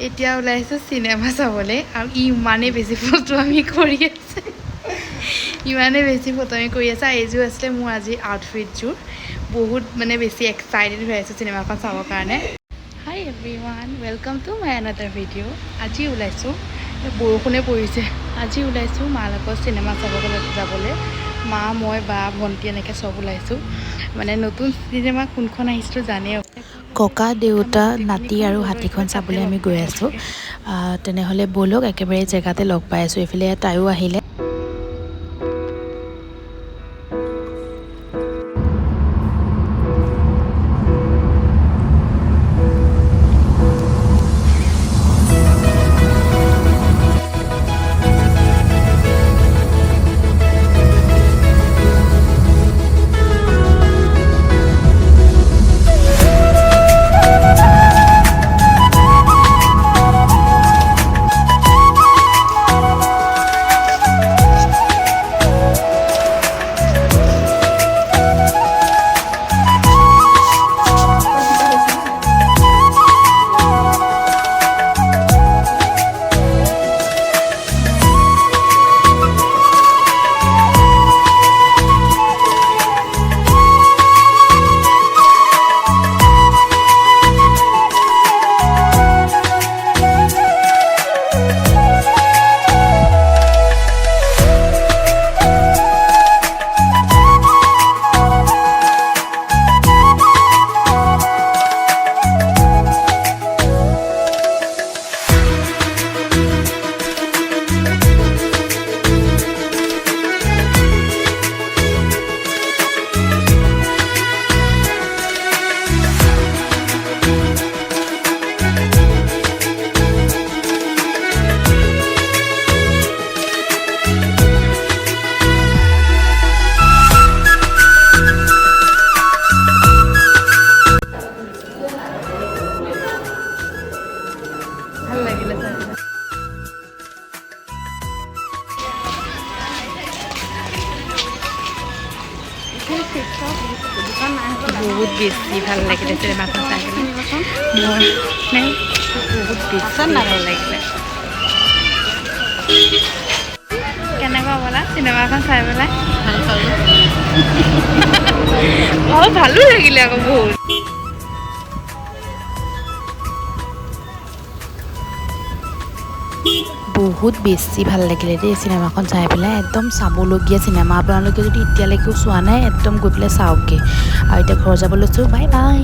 এতিয়া ওলাইছোঁ চিনেমা চাবলৈ আৰু ইমানেই বেছি ফটোৱামি কৰি আছে ইমানেই বেছি ফটোৱামি কৰি আছে এইযোৰ আছিলে মোৰ আজি আউটফিটযোৰ বহুত মানে বেছি এক্সাইটেড হৈ আছোঁ চিনেমাখন চাবৰ কাৰণে hi everyone welcome to my another video' আজি ওলাইছোঁ বৰষুণে পৰিছে আজি ওলাইছোঁ মাৰ লগত চিনেমা চাবলৈ যাবলৈ মা মই বা ভণ্টি এনেকৈ চব ওলাইছোঁ মানে নতুন চিনেমা কোনখন আহিছিলোঁ জানেই ককা দেউতা নাতি আৰু হাতীখন চাবলৈ আমি গৈ আছোঁ তেনেহ'লে ব'লক একেবাৰে জেগাতে লগ পাই আছোঁ এইফালে তাইও আহিলে বহুত বেছি ভাল লাগিলে চিনেমাখন চাই কিনে মোৰ বহুত বেছি ভাল লাগিলে কেনেকুৱা ব'লা চিনেমাখন চাই পেলাই অঁ ভালো লাগিলে আকৌ বহুত বহুত বেছি ভাল লাগিলে দেই চিনেমাখন চাই পেলাই একদম চাবলগীয়া চিনেমা আপোনালোকে যদি এতিয়ালৈকেও চোৱা নাই একদম গৈ পেলাই চাওকগৈ আৰু এতিয়া ঘৰ যাব লৈছোঁ বাই বাই